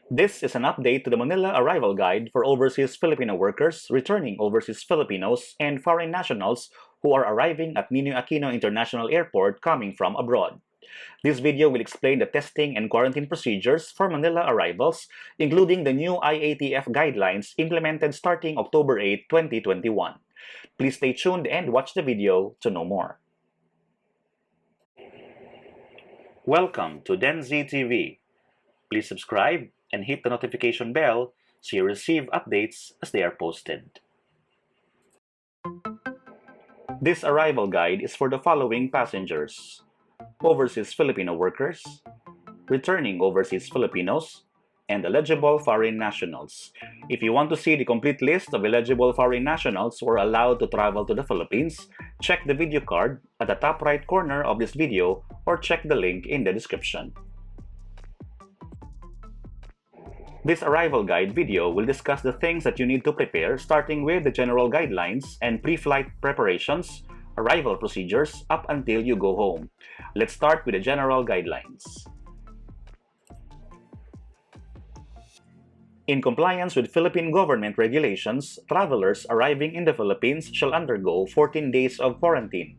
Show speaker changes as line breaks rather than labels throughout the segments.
This is an update to the Manila Arrival Guide for overseas Filipino workers, returning overseas Filipinos, and foreign nationals who are arriving at Ninoy Aquino International Airport coming from abroad. This video will explain the testing and quarantine procedures for Manila arrivals, including the new IATF guidelines implemented starting October 8, 2021. Please stay tuned and watch the video to know more. Welcome to DenZ TV. Please subscribe and hit the notification bell so you receive updates as they are posted. This arrival guide is for the following passengers: overseas Filipino workers, returning overseas Filipinos, and eligible foreign nationals. If you want to see the complete list of eligible foreign nationals who are allowed to travel to the Philippines, check the video card at the top right corner of this video or check the link in the description. This arrival guide video will discuss the things that you need to prepare, starting with the general guidelines and pre-flight preparations, arrival procedures up until you go home. Let's start with the general guidelines. In compliance with Philippine government regulations, travelers arriving in the Philippines shall undergo 14 days of quarantine,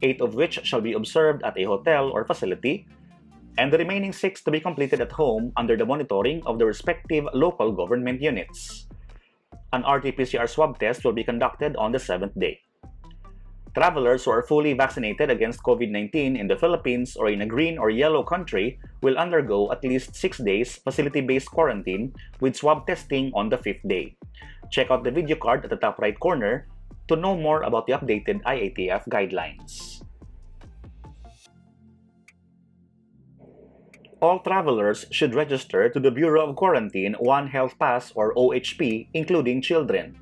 8 of which shall be observed at a hotel or facility, and the remaining 6 to be completed at home under the monitoring of the respective local government units. An RT-PCR swab test will be conducted on the 7th day. Travelers who are fully vaccinated against COVID-19 in the Philippines or in a green or yellow country will undergo at least 6 days facility-based quarantine with swab testing on the 5th day. Check out the video card at the top right corner to know more about the updated IATF guidelines. All travelers should register to the Bureau of Quarantine One Health Pass or OHP, including children.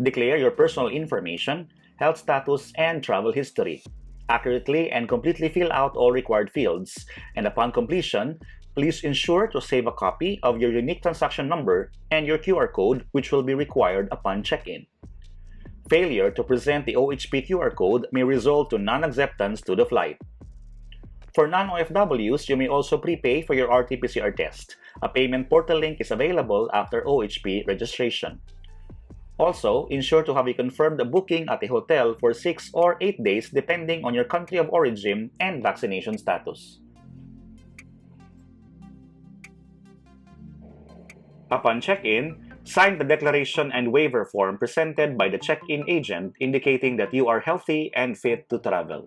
Declare your personal information, health status, and travel history. Accurately and completely fill out all required fields, and upon completion, please ensure to save a copy of your unique transaction number and your QR code, which will be required upon check-in. Failure to present the OHP QR code may result to non-acceptance to the flight. For non-OFWs, you may also prepay for your RT-PCR test. A payment portal link is available after OHP registration. Also, ensure to have a confirmed booking at a hotel for 6 or 8 days depending on your country of origin and vaccination status. Upon check-in, sign the declaration and waiver form presented by the check-in agent indicating that you are healthy and fit to travel.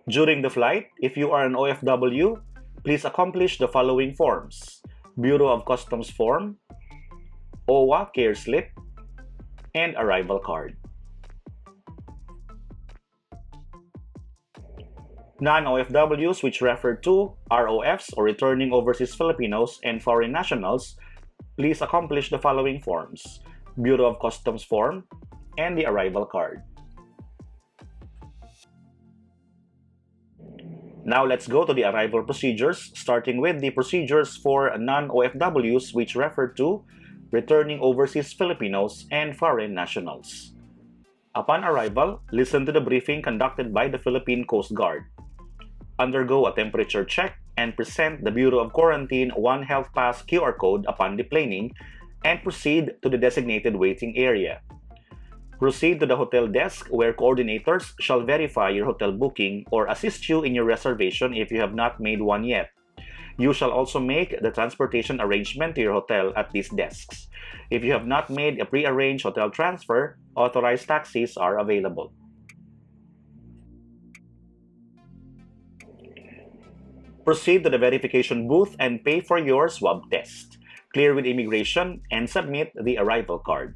During the flight, if you are an OFW, please accomplish the following forms: Bureau of Customs form, OWA care slip, and arrival card. Non-OFWs, which refer to ROFs or returning overseas Filipinos and foreign nationals, please accomplish the following forms: Bureau of Customs form and the arrival card. Now let's go to the arrival procedures, starting with the procedures for non-OFWs, which refer to returning overseas Filipinos and foreign nationals. Upon arrival, listen to the briefing conducted by the Philippine Coast Guard. Undergo a temperature check and present the Bureau of Quarantine One Health Pass QR code upon deplaning and proceed to the designated waiting area. Proceed to the hotel desk where coordinators shall verify your hotel booking or assist you in your reservation if you have not made one yet. You shall also make the transportation arrangement to your hotel at these desks. If you have not made a pre-arranged hotel transfer, authorized taxis are available. Proceed to the verification booth and pay for your swab test. Clear with immigration and submit the arrival card.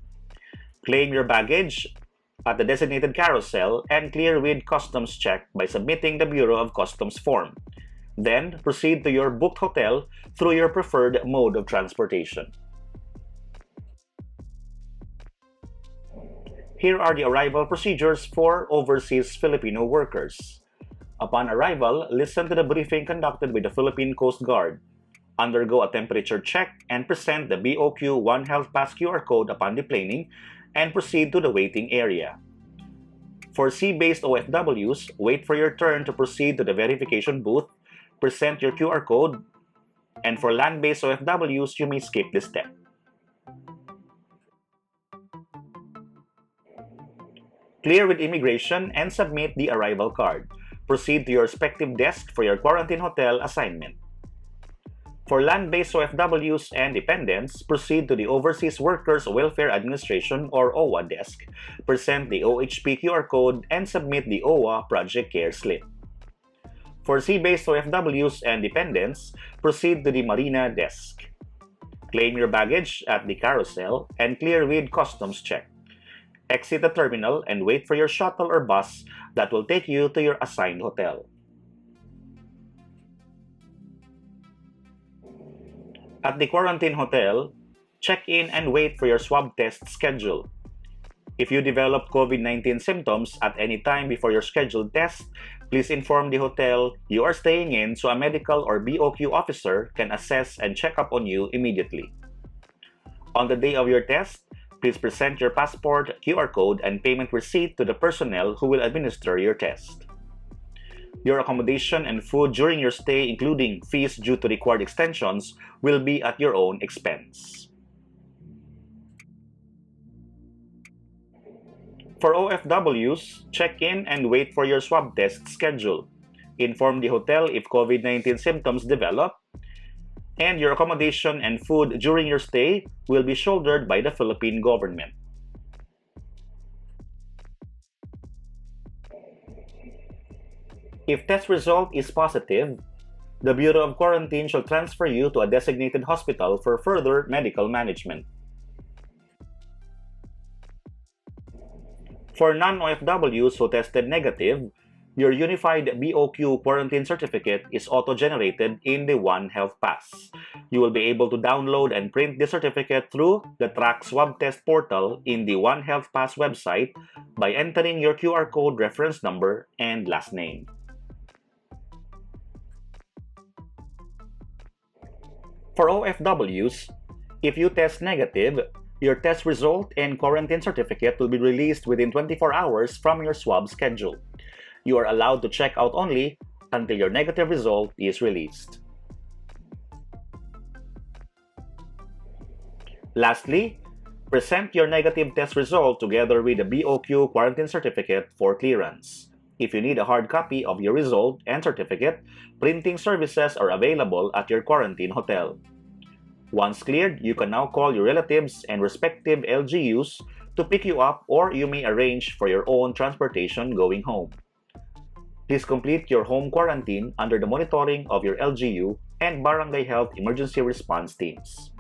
Claim your baggage at the designated carousel and clear with customs check by submitting the Bureau of Customs form. Then, proceed to your booked hotel through your preferred mode of transportation. Here are the arrival procedures for overseas Filipino workers. Upon arrival, listen to the briefing conducted by the Philippine Coast Guard. Undergo a temperature check and present the BOQ One Health Pass QR code upon deplaning and proceed to the waiting area. For sea-based OFWs, wait for your turn to proceed to the verification booth present your QR code, and for land-based OFWs, you may skip this step. Clear with immigration and submit the arrival card. Proceed to your respective desk for your quarantine hotel assignment. For land-based OFWs and dependents, proceed to the Overseas Workers Welfare Administration or OWA desk, present the OHP QR code, and submit the OWA Project Care Slip. For sea-based OFWs and dependents, proceed to the Marina desk. Claim your baggage at the carousel and clear with customs check. Exit the terminal and wait for your shuttle or bus that will take you to your assigned hotel. At the quarantine hotel, check in and wait for your swab test schedule. If you develop COVID-19 symptoms at any time before your scheduled test, please inform the hotel you are staying in so a medical or BOQ officer can assess and check up on you immediately. On the day of your test, please present your passport, QR code, and payment receipt to the personnel who will administer your test. Your accommodation and food during your stay, including fees due to required extensions, will be at your own expense. For OFWs, check in and wait for your swab test schedule. Inform the hotel if COVID-19 symptoms develop, and your accommodation and food during your stay will be shouldered by the Philippine government. If test result is positive, the Bureau of Quarantine shall transfer you to a designated hospital for further medical management. For non-OFWs who tested negative, your Unified BOQ Quarantine Certificate is auto-generated in the One Health Pass. You will be able to download and print the certificate through the Track Swab Test portal in the One Health Pass website by entering your QR code reference number and last name. For OFWs, if you test negative, your test result and quarantine certificate will be released within 24 hours from your swab schedule. You are allowed to check out only until your negative result is released. Lastly, present your negative test result together with the BOQ quarantine certificate for clearance. If you need a hard copy of your result and certificate, printing services are available at your quarantine hotel. Once cleared, you can now call your relatives and respective LGUs to pick you up, or you may arrange for your own transportation going home. Please complete your home quarantine under the monitoring of your LGU and Barangay Health Emergency Response teams.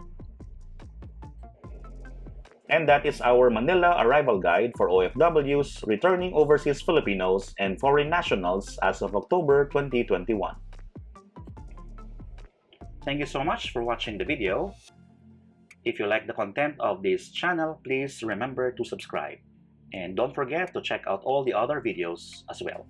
And that is our Manila Arrival Guide for OFWs, returning overseas Filipinos, and foreign nationals as of October 2021. Thank you so much for watching the video. If you like the content of this channel, please remember to subscribe. And don't forget to check out all the other videos as well.